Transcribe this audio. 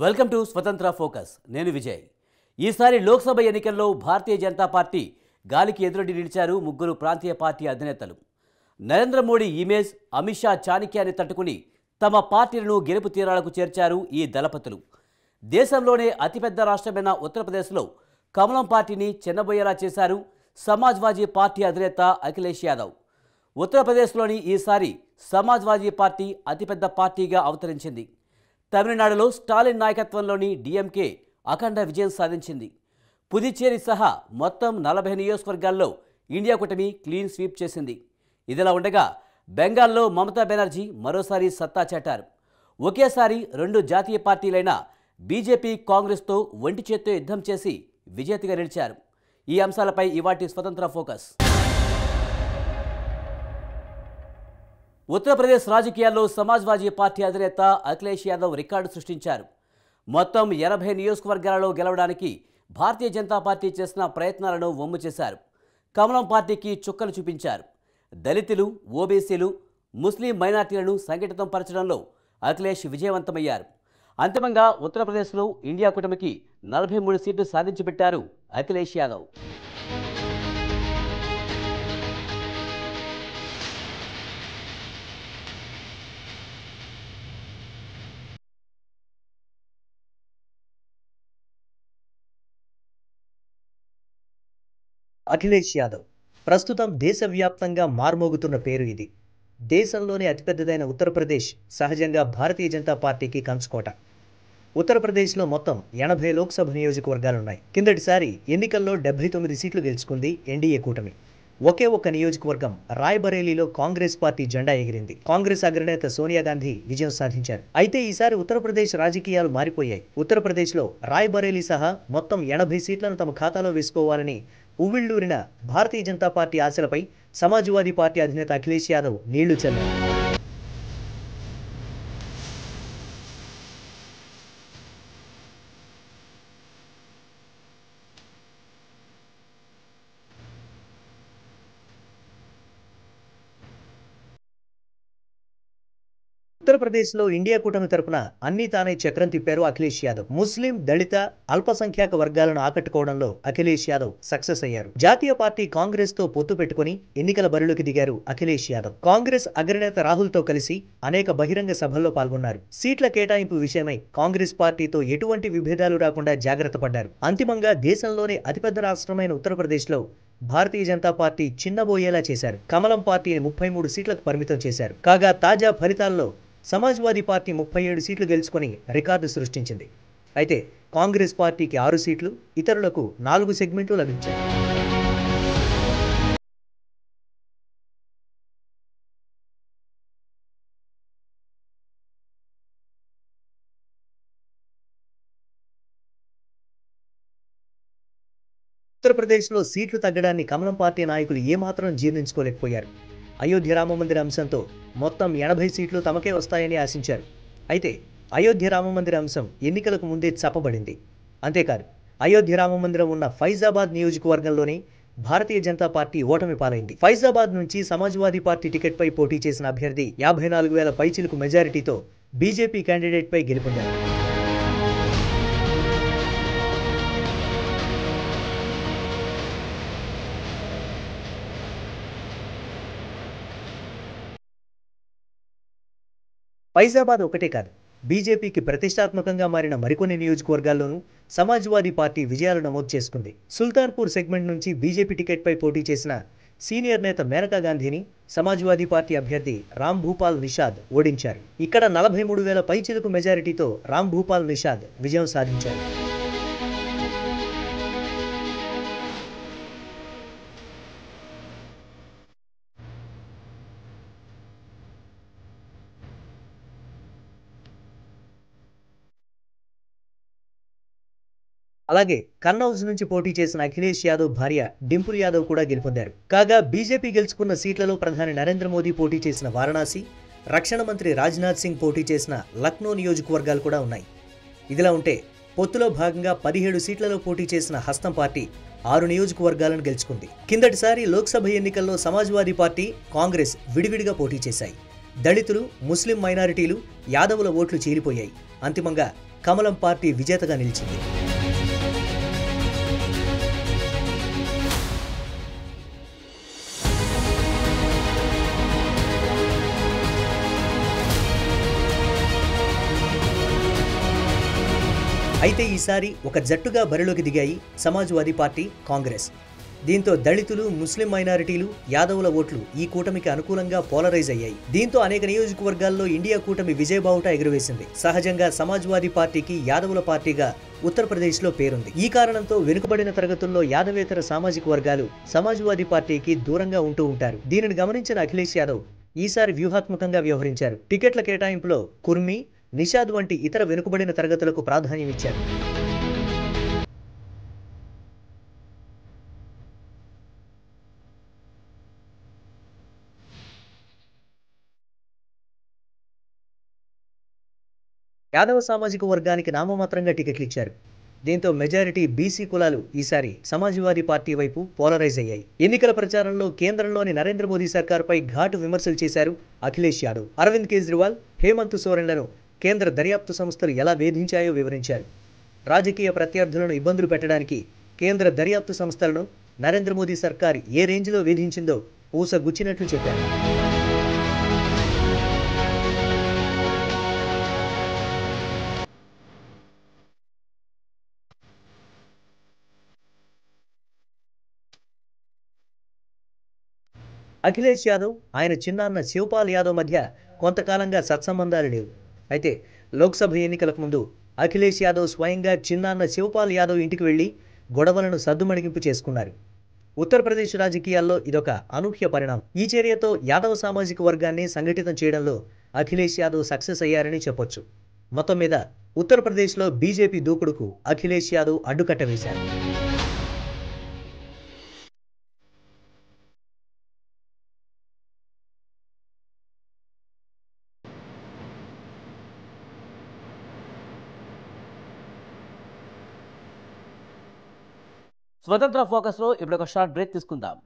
Welcome to స్వతంత్ర focus. నేను విజయ్. ఈసారి లోక్సభ ఎన్నికల్లో భారతీయ జనతా పార్టీ గాలికి ఎదురొడ్డి నిలిచారు ముగ్గురు ప్రాంతీయ పార్టీ అధినేతలు. నరేంద్ర మోడీ ఇమేజ్, అమిత్ షా చాణక్యాన్ని తట్టుకుని తమ పార్టీలను గెలుపు తీరాలకు చేర్చారు ఈ దళపతులు. దేశంలోనే అతిపెద్ద రాష్ట్రమైన ఉత్తరప్రదేశ్లో కమలం పార్టీని చెన్నబోయేలా చేశారు సమాజ్వాదీ పార్టీ అధినేత అఖిలేష్ యాదవ్. ఉత్తరప్రదేశ్లోని ఈసారి సమాజ్వాదీ పార్టీ అతిపెద్ద పార్టీగా అవతరించింది. తమిళనాడులో స్టాలిన్ నాయకత్వంలోని డిఎంకే అఖండ విజయం సాధించింది. పుదుచ్చేరి సహా మొత్తం 40 నియోజకవర్గాల్లో ఇండియా కూటమి క్లీన్ స్వీప్ చేసింది. ఇదిలా ఉండగా బెంగాల్లో మమతా బెనర్జీ మరోసారి సత్తా చాటారు. ఒకేసారి 2 జాతీయ పార్టీలైన బీజేపీ, కాంగ్రెస్తో ఒంటి చేత్తో యుద్ధం చేసి విజేతగా నిలిచారు. ఈ అంశాలపై ఇవాటి స్వతంత్ర ఫోకస్. ఉత్తరప్రదేశ్ రాజకీయాల్లో సమాజ్వాదీ పార్టీ అధినేత అఖిలేష్ యాదవ్ రికార్డు సృష్టించారు. మొత్తం 80 నియోజకవర్గాలలో గెలవడానికి భారతీయ జనతా పార్టీ చేసిన ప్రయత్నాలను వమ్ము చేశారు. కమలం పార్టీకి చుక్కలు చూపించారు. దళితులు, ఓబీసీలు, ముస్లిం మైనార్టీలను సంఘటితం పరచడంలో అఖిలేష్ విజయవంతమయ్యారు. అంతిమంగా ఉత్తరప్రదేశ్లో ఇండియా కూటమికి 43 సీట్లు సాధించి పెట్టారు అఖిలేష్ యాదవ్. అఖిలేష్ యాదవ్ ప్రస్తుతం దేశవ్యాప్తంగా మార్మోగుతున్న పేరు ఇది. దేశంలోనే అతిపెద్దదైన ఉత్తరప్రదేశ్ సహజంగా భారతీయ జనతా పార్టీకి కంచుకోట. ఉత్తరప్రదేశ్లో మొత్తం 80 లోక్సభ నియోజకవర్గాలున్నాయి. కిందటిసారి ఎన్నికల్లో 79 సీట్లు గెలుచుకుంది ఎన్డీఏ కూటమి. ఒకే ఒక్క నియోజకవర్గం రాయ్బరేలీలో కాంగ్రెస్ పార్టీ జెండా ఎగిరింది. కాంగ్రెస్ అగ్రనేత సోనియా గాంధీ విజయం సాధించారు. అయితే ఈసారి ఉత్తరప్రదేశ్ రాజకీయాలు మారిపోయాయి. ఉత్తరప్రదేశ్లో రాయ్బరేలీ సహా మొత్తం 80 సీట్లను తమ ఖాతాలో వేసుకోవాలని ఉవ్విళ్లూరిన భారతీయ జనతా పార్టీ ఆశలపై సమాజ్వాదీ పార్టీ అధినేత అఖిలేష్ యాదవ్ నీళ్లు చల్లారు. ఉత్తరప్రదేశ్లో ఇండియా కూటమి తరపున అన్ని తానే చక్రం తిప్పారు అఖిలేష్ యాదవ్. ముస్లిం, దళిత, అల్పసంఖ్యాక వర్గాలను ఆకట్టుకోవడంలో అఖిలేష్ యాదవ్ సక్సెస్ అయ్యారు. జాతీయ పార్టీ కాంగ్రెస్ తో పొత్తు పెట్టుకుని ఎన్నికల బరిలోకి దిగారు అఖిలేష్ యాదవ్. కాంగ్రెస్ అగ్రనేత రాహుల్ తో కలిసి అనేక బహిరంగ సభల్లో పాల్గొన్నారు. సీట్ల కేటాయింపు విషయమై కాంగ్రెస్ పార్టీతో ఎటువంటి విభేదాలు రాకుండా జాగ్రత్త పడ్డారు. అంతిమంగా దేశంలోనే అతిపెద్ద రాష్ట్రమైన ఉత్తరప్రదేశ్లో భారతీయ జనతా పార్టీ చిన్నబోయేలా చేశారు. కమలం పార్టీని 33 సీట్లకు పరిమితం చేశారు. కాగా తాజా ఫలితాల్లో సమాజ్వాదీ పార్టీ 37 సీట్లు గెలుచుకొని రికార్డు సృష్టించింది. అయితే కాంగ్రెస్ పార్టీకి 6 సీట్లు, ఇతరులకు 4 సెగ్మెంట్లు లభించాయి. ఉత్తరప్రదేశ్లో సీట్లు తగ్గడాన్ని కమలం పార్టీ నాయకులు ఏమాత్రం జీర్ణించుకోలేకపోయారు. అయోధ్య రామమందిర అంశంతో మొత్తం 80 సీట్లు తమకే వస్తాయని ఆశించారు. అయితే అయోధ్య రామమందిర అంశం ఎన్నికలకు ముందే చప్పబడింది. అంతేకాదు అయోధ్య రామమందిరం ఉన్న ఫైజాబాద్ నియోజకవర్గంలోనే భారతీయ జనతా పార్టీ ఓటమి పాలైంది. ఫైజాబాద్ నుంచి సమాజ్వాదీ పార్టీ టికెట్పై పోటీ చేసిన అభ్యర్థి 54,000 పైచిలుకు మెజారిటీతో బీజేపీ క్యాండిడేట్పై గెలుపొందారు. ఫైజాబాద్ ఒకటే కాదు, బీజేపీకి ప్రతిష్టాత్మకంగా మారిన మరికొన్ని నియోజకవర్గాల్లోనూ సమాజ్వాదీ పార్టీ విజయాలు నమోదు చేసుకుంది. సుల్తాన్పూర్ సెగ్మెంట్ నుంచి బీజేపీ టికెట్పై పోటీ చేసిన సీనియర్ నేత మేనకా గాంధీని సమాజ్వాదీ పార్టీ అభ్యర్థి రామ్ భూపాల్ నిషాద్ ఓడించారు. ఇక్కడ 43,000 పైచిలుకు మెజారిటీతో రామ్ భూపాల్ నిషాద్ విజయం సాధించారు. అలాగే కన్నౌజ్ నుంచి పోటీ చేసిన అఖిలేష్ యాదవ్ భార్య డింపుల్ యాదవ్ కూడా గెలుపొందారు. కాగా బీజేపీ గెలుచుకున్న సీట్లలో ప్రధాని నరేంద్ర మోదీ పోటీ చేసిన వారణాసి, రక్షణ మంత్రి రాజ్నాథ్ సింగ్ పోటీ చేసిన లక్నో నియోజకవర్గాలు కూడా ఉన్నాయి. ఇదిలా ఉంటే పొత్తులో భాగంగా 17 సీట్లలో పోటీ చేసిన హస్తం పార్టీ 6 నియోజకవర్గాలను గెలుచుకుంది. కిందటిసారి లోక్సభ ఎన్నికల్లో సమాజ్వాదీ పార్టీ, కాంగ్రెస్ విడివిడిగా పోటీ చేశాయి. దళితులు, ముస్లిం మైనారిటీలు, యాదవుల ఓట్లు చీలిపోయాయి. అంతిమంగా కమలం పార్టీ విజేతగా నిలిచింది. అయితే ఈసారి ఒక జట్టుగా బరిలోకి దిగాయి సమాజ్వాదీ పార్టీ, కాంగ్రెస్. దీంతో దళితులు, ముస్లిం మైనారిటీలు, యాదవుల ఓట్లు ఈ కూటమికి అనుకూలంగా పోలరైజ్ అయ్యాయి. దీంతో అనేక నియోజకవర్గాల్లో ఇండియా కూటమి విజయబావుట ఎగురవేసింది. సహజంగా సమాజ్వాదీ పార్టీకి యాదవుల పార్టీగా ఉత్తరప్రదేశ్లో పేరుంది. ఈ కారణంతో వెనుకబడిన తరగతుల్లో యాదవేతర సామాజిక వర్గాలు సమాజ్వాదీ పార్టీకి దూరంగా ఉంటూ ఉంటారు. దీనిని గమనించిన అఖిలేష్ యాదవ్ ఈసారి వ్యూహాత్మకంగా వ్యవహరించారు. టికెట్ల కేటాయింపులో కుర్మి, నిషాద్ వంటి ఇతర వెనుకబడిన తరగతులకు ప్రాధాన్యం ఇచ్చారు. యాదవ సామాజిక వర్గానికి నామమాత్రంగా టికెట్లు ఇచ్చారు. దీంతో మెజారిటీ బీసీ కులాలు ఈసారి సమాజ్వాదీ పార్టీ వైపు పోలరైజ్ అయ్యాయి. ఎన్నికల ప్రచారంలో కేంద్రంలోని నరేంద్ర మోదీ సర్కార్పై ఘాటు విమర్శలు చేశారు అఖిలేష్ యాదవ్. అరవింద్ కేజ్రీవాల్, హేమంత్ సోరెన్లను కేంద్ర దర్యాప్తు సంస్థలు ఎలా వేధించాయో వివరించారు. రాజకీయ ప్రత్యర్థులను ఇబ్బందులు పెట్టడానికి కేంద్ర దర్యాప్తు సంస్థలను నరేంద్ర మోదీ సర్కార్ ఏ రేంజ్లో వేధించిందో పూసగుచ్చినట్లు చెప్పారు. అఖిలేష్ యాదవ్, ఆయన చిన్నాన్న శివపాల్ యాదవ్ మధ్య కొంతకాలంగా సత్సంబంధాలు లేవు. అయితే లోక్సభ ఎన్నికలకు ముందు అఖిలేష్ యాదవ్ స్వయంగా చిన్నాన్న శివపాల్ యాదవ్ ఇంటికి వెళ్లి గొడవలను సద్దుమణిగింపు చేసుకున్నారు. ఉత్తరప్రదేశ్ రాజకీయాల్లో ఇదొక అనూహ్య పరిణామం. ఈ చర్యతో యాదవ్ సామాజిక వర్గాన్ని సంఘటితం చేయడంలో అఖిలేష్ యాదవ్ సక్సెస్ అయ్యారని చెప్పొచ్చు. మొత్తం మీద ఉత్తరప్రదేశ్లో బీజేపీ దూకుడుకు అఖిలేష్ యాదవ్ అడ్డుకట్ట వేశారు. స్వతంత్ర ఫోకస్లో ఇప్పుడు ఒక షార్ట్ బ్రేక్ తీసుకుందాం.